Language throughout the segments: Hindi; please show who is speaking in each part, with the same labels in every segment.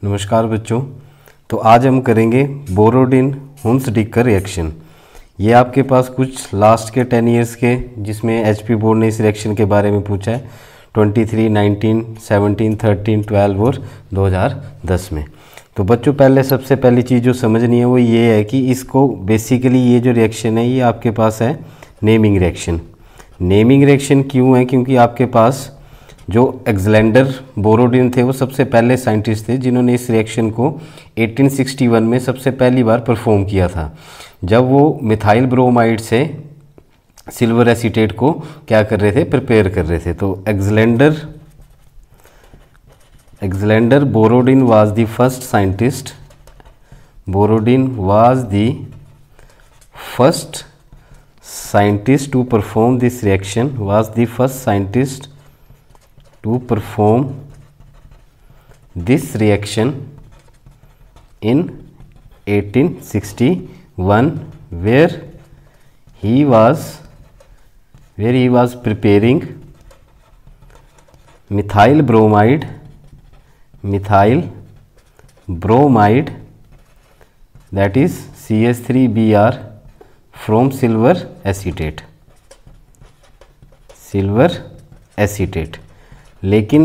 Speaker 1: नमस्कार बच्चों। तो आज हम करेंगे बोरोडिन हुंसडिकर रिएक्शन। ये आपके पास कुछ लास्ट के 10 इयर्स के जिसमें एचपी बोर्ड ने इस रिएक्शन के बारे में पूछा है 23, 19, 17, 13, 12 और 2010 में। तो बच्चों सबसे पहली चीज़ जो समझनी है वो ये है कि इसको बेसिकली ये जो रिएक्शन है ये आपके पास है नेमिंग रिएक्शन। नेमिंग रिएक्शन क्यों है? क्योंकि आपके पास जो अलेक्जेंडर बोरोडिन थे वो सबसे पहले साइंटिस्ट थे जिन्होंने इस रिएक्शन को 1861 में सबसे पहली बार परफॉर्म किया था, जब वो मिथाइल ब्रोमाइड से सिल्वर एसीटेट को क्या कर रहे थे, प्रिपेयर कर रहे थे। तो Alexander Borodin was the first scientist, Borodin was the first scientist to perform this reaction, was the first scientist to perform this reaction in 1861 where he was preparing methyl bromide that is CH3Br from silver acetate. लेकिन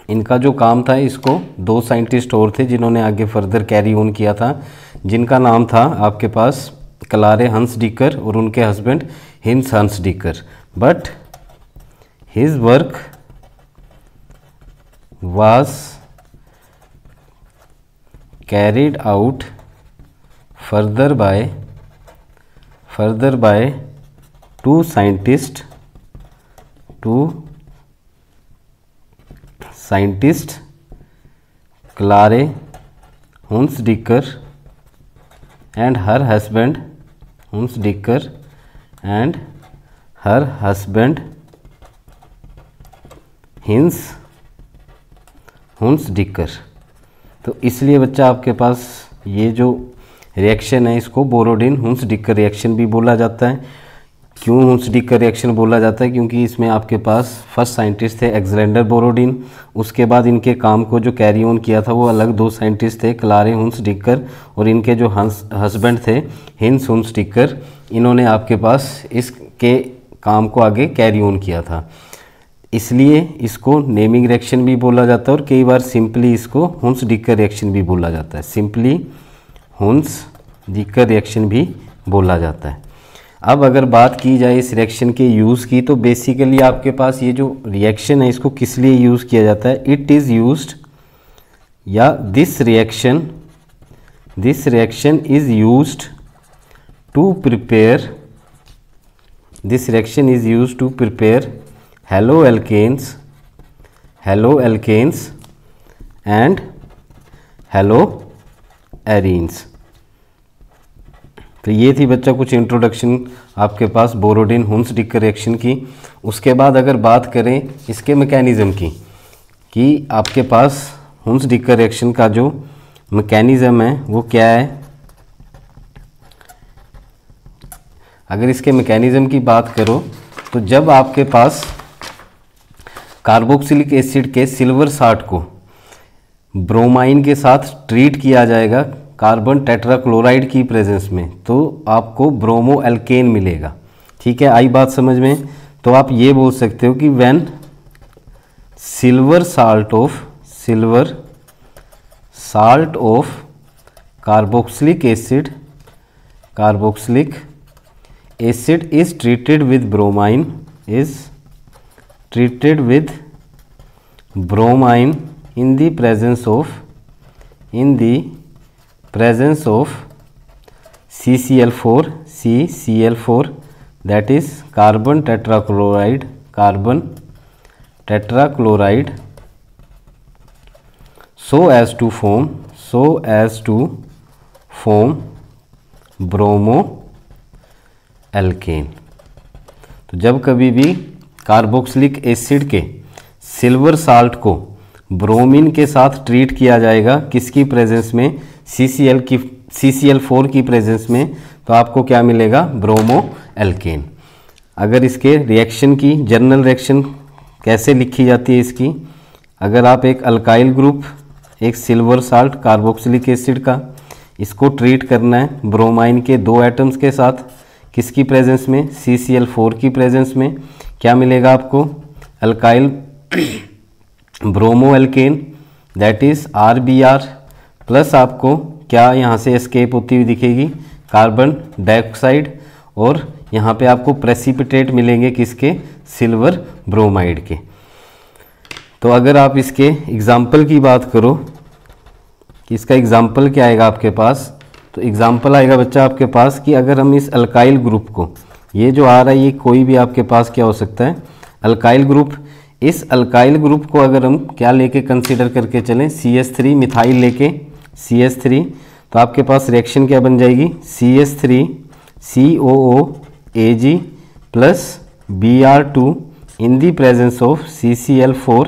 Speaker 1: इनका जो काम था, इसको दो साइंटिस्ट और थे जिन्होंने आगे फर्दर कैरी ऑन किया था, जिनका नाम था आपके पास क्लारे हंसडिकर और उनके husband Heinz Hunsdiecker. But his work was carried out further by two scientists Clare Hunsdiker and her husband Hinz Hunsdiker। तो इसलिए बच्चा आपके पास ये जो रिएक्शन है इसको बोरोडिन हुंसडिकर रिएक्शन भी बोला जाता है। क्यों हुंसडिकर रिएक्शन बोला जाता है? क्योंकि इसमें आपके पास फर्स्ट साइंटिस्ट थे अलेक्जेंडर बोरोडिन, उसके बाद इनके काम को जो कैरी ऑन किया था वो अलग दो साइंटिस्ट थे, क्लारे हुंसडिकर और इनके जो हस्बैंड थे हिंस हुंसडिकर। इन्होंने आपके पास इसके काम को आगे कैरी ऑन किया था, इसलिए इसको नेमिंग रिएक्शन भी बोला जाता है और कई बार सिंपली इसको हुंसडिकर रिएक्शन भी बोला जाता है, सिंपली हुंसडिकर रिएक्शन भी बोला जाता है। अब अगर बात की जाए इस रिएक्शन के यूज़ की, तो बेसिकली आपके पास ये जो रिएक्शन है इसको किस लिए यूज़ किया जाता है? इट इज़ यूज्ड, या this reaction is used to prepare haloalkanes and haloarenes. तो ये थी बच्चा कुछ इंट्रोडक्शन आपके पास बोरोडिन हुंसडिकर रिएक्शन की। उसके बाद अगर बात करें इसके मैकेनिज़्म की, कि आपके पास हुंसडिकर रिएक्शन का जो मैकेनिज़्म है वो क्या है। अगर इसके मैकेनिज़्म की बात करो तो जब आपके पास कार्बोक्सिलिक एसिड के सिल्वर साल्ट को ब्रोमाइन के साथ ट्रीट किया जाएगा कार्बन टेट्राक्लोराइड की प्रेजेंस में, तो आपको ब्रोमो एल्केन मिलेगा। ठीक है, आई बात समझ में? तो आप ये बोल सकते हो कि when silver salt of carboxylic acid is treated with bromine in the presence of CCl4 that is carbon tetrachloride so as to form bromo alkane। तो जब कभी भी कार्बोक्सिलिक एसिड के सिल्वर साल्ट को ब्रोमीन के साथ ट्रीट किया जाएगा, किसकी प्रेजेंस में? CCl4 की प्रेजेंस में, तो आपको क्या मिलेगा? Bromoalkane. अगर इसके रिएक्शन की जर्नल रिएक्शन कैसे लिखी जाती है इसकी, अगर आप एक अल्काइल ग्रुप एक सिल्वर साल्ट कार्बोक्सिलिक एसिड का, इसको ट्रीट करना है ब्रोमाइन के 2 एटम्स के साथ, किसकी प्रेजेंस में, CCl4 की प्रेजेंस में। क्या मिलेगा आपको, alkyl bromoalkane that is RBr, plus आपको क्या यहाँ से एस्केप होती हुई दिखेगी, कार्बन डाइऑक्साइड, और यहाँ पे आपको प्रेसिपिटेट मिलेंगे किसके, सिल्वर ब्रोमाइड के। तो अगर आप इसके एग्जाम्पल की बात करो कि इसका एग्जाम्पल क्या आएगा आपके पास, तो एग्जाम्पल आएगा बच्चा आपके पास कि अगर हम इस अल्काइल ग्रुप को, ये जो आ रहा है ये कोई भी आपके पास क्या हो सकता है, अल्काइल ग्रुप, इस अल्काइल ग्रुप को अगर हम क्या लेके कंसीडर करके चलें, CH3 मिथाइल लेके CH3, तो आपके पास रिएक्शन क्या बन जाएगी, CH3 COOAg plus Br2 in the presence of CCl4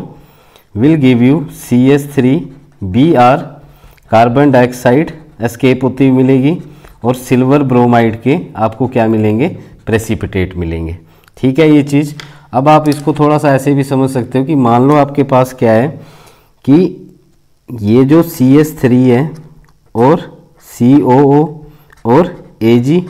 Speaker 1: will give you CH3Br, carbon dioxide escape होती हुई मिलेगी, और सिल्वर ब्रोमाइड के आपको क्या मिलेंगे, प्रेसिपिटेट मिलेंगे। ठीक है ये चीज़। अब आप इसको थोड़ा सा ऐसे भी समझ सकते हो कि मान लो आपके पास क्या है कि ये जो CH3 है और COO और Ag,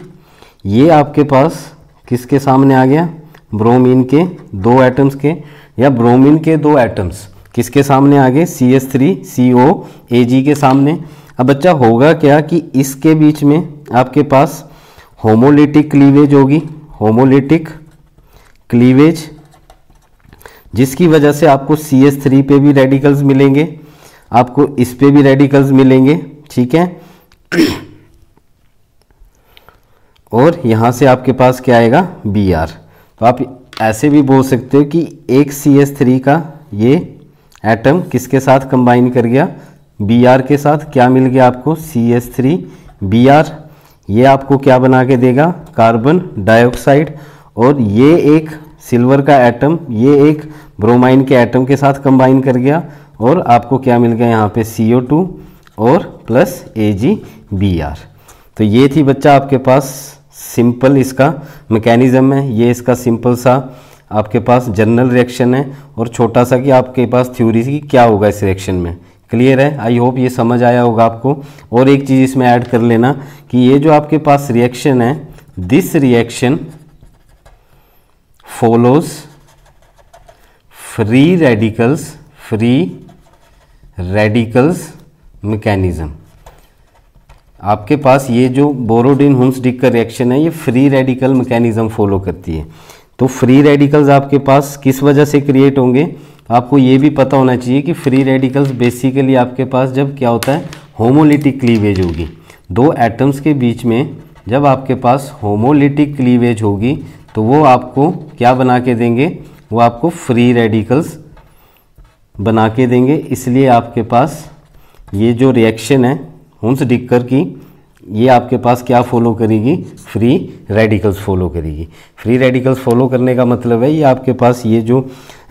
Speaker 1: ये आपके पास किसके सामने आ गया, ब्रोमीन के 2 एटम्स के, या ब्रोमीन के 2 एटम्स किसके सामने आ गए, CH3COAg के सामने। अब बच्चा होगा क्या कि इसके बीच में आपके पास होमोलिटिक क्लीवेज होगी, होमोलिटिक क्लीवेज, जिसकी वजह से आपको CH3 पे भी रेडिकल्स मिलेंगे, आपको इस पे भी रेडिकल्स मिलेंगे। ठीक है, और यहाँ से आपके पास क्या आएगा, Br। तो आप ऐसे भी बोल सकते हो कि एक CH3 का ये एटम किसके साथ कंबाइन कर गया, Br के साथ। क्या मिल गया आपको, CH3Br। ये आपको क्या बना के देगा, कार्बन डाइऑक्साइड, और ये एक सिल्वर का एटम ये एक ब्रोमाइन के एटम के साथ कंबाइन कर गया, और आपको क्या मिल गया यहाँ पे CO2 और प्लस AgBr। तो ये थी बच्चा आपके पास सिंपल इसका मैकेनिज्म है, ये इसका सिंपल सा आपके पास जनरल रिएक्शन है, और छोटा सा कि आपके पास थ्योरी की क्या होगा इस रिएक्शन में। क्लियर है, आई होप ये समझ आया होगा आपको। और एक चीज़ इसमें ऐड कर लेना कि ये जो आपके पास रिएक्शन है, this reaction follows free radicals mechanism. आपके पास ये जो बोरोडिन हुंस-डिक्कर रिएक्शन है ये फ्री रेडिकल मैकेनिज्म फॉलो करती है। तो फ्री रेडिकल्स आपके पास किस वजह से क्रिएट होंगे, आपको ये भी पता होना चाहिए कि फ्री रेडिकल्स बेसिकली आपके पास जब क्या होता है, होमोलिटिक क्लीवेज होगी, 2 एटम्स के बीच में जब आपके पास होमोलिटिक क्लीवेज होगी तो वो आपको क्या बना के देंगे, वो आपको फ्री रेडिकल्स बना के देंगे। इसलिए आपके पास ये जो रिएक्शन है हुंस-डिक्कर की, ये आपके पास क्या फॉलो करेगी, फ्री रेडिकल्स फॉलो करेगी। फ्री रेडिकल्स फॉलो करने का मतलब है ये आपके पास ये जो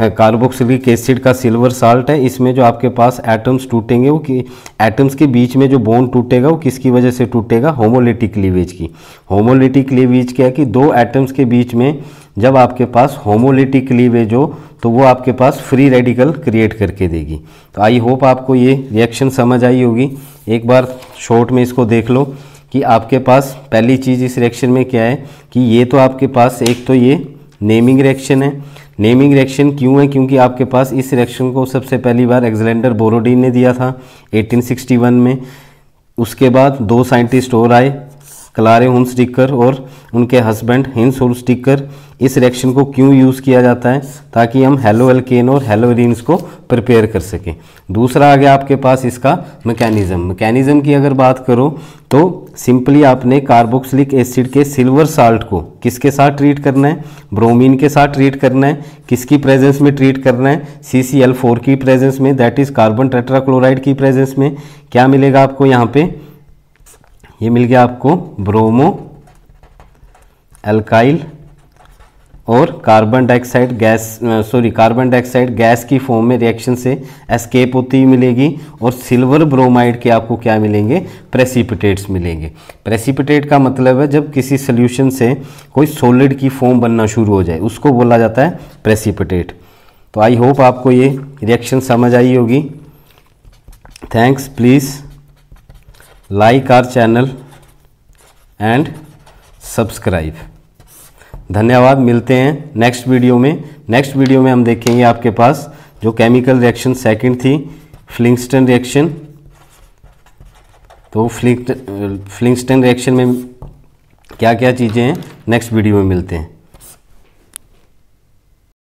Speaker 1: कार्बोक्सिलिक एसिड का सिल्वर साल्ट है, इसमें जो आपके पास एटम्स टूटेंगे वो कि एटम्स के बीच में जो बॉन्ड टूटेगा वो किसकी वजह से टूटेगा, होमोलिटिक क्लीवेज की। होमोलिटिक क्लीवेज क्या है कि 2 एटम्स के बीच में जब आपके पास होमोलिटिक क्लीवेज हो तो वो आपके पास फ्री रेडिकल क्रिएट करके देगी। तो आई होप आपको ये रिएक्शन समझ आई होगी। एक बार शॉर्ट में इसको देख लो कि आपके पास पहली चीज़ इस रिएक्शन में क्या है कि ये तो आपके पास एक तो ये नेमिंग रिएक्शन है। नेमिंग रिएक्शन क्यों है, क्योंकि आपके पास इस रिएक्शन को सबसे पहली बार अलेक्जेंडर बोरोडिन ने दिया था 1861 में। उसके बाद 2 साइंटिस्ट और आए, क्लारे हुंस-डिक्कर और उनके हस्बैंड हिंस हुंस-डिक्कर। इस रिएक्शन को क्यों यूज़ किया जाता है, ताकि हम हेलो एल्केन और हेलो एरीन्स को प्रिपेयर कर सकें। दूसरा आ गया आपके पास इसका मैकेनिज्म की अगर बात करो तो सिंपली आपने कार्बोक्सिलिक एसिड के सिल्वर साल्ट को किसके साथ ट्रीट करना है, ब्रोमीन के साथ ट्रीट करना है। किसकी प्रेजेंस में ट्रीट करना है, CCl4 की प्रेजेंस में, दैट इज कार्बन टेट्राक्लोराइड की प्रेजेंस में। क्या मिलेगा आपको यहाँ पे, ये मिल गया आपको ब्रोमो एल्काइल और कार्बन डाइऑक्साइड गैस की फॉर्म में रिएक्शन से एस्केप होती हुई मिलेगी, और सिल्वर ब्रोमाइड के आपको क्या मिलेंगे, प्रेसिपिटेट्स मिलेंगे। प्रेसिपिटेट का मतलब है जब किसी सोल्यूशन से कोई सॉलिड की फॉर्म बनना शुरू हो जाए उसको बोला जाता है प्रेसिपिटेट। तो आई होप आपको ये रिएक्शन समझ आई होगी। Thanks, please like our channel and subscribe. धन्यवाद, मिलते हैं नेक्स्ट वीडियो में। नेक्स्ट वीडियो में हम देखेंगे आपके पास जो केमिकल रिएक्शन सेकंड थी, फ्लिंगस्टन रिएक्शन। तो फ्लिंगस्टन रिएक्शन में क्या क्या चीज़ें हैं, नेक्स्ट वीडियो में मिलते हैं।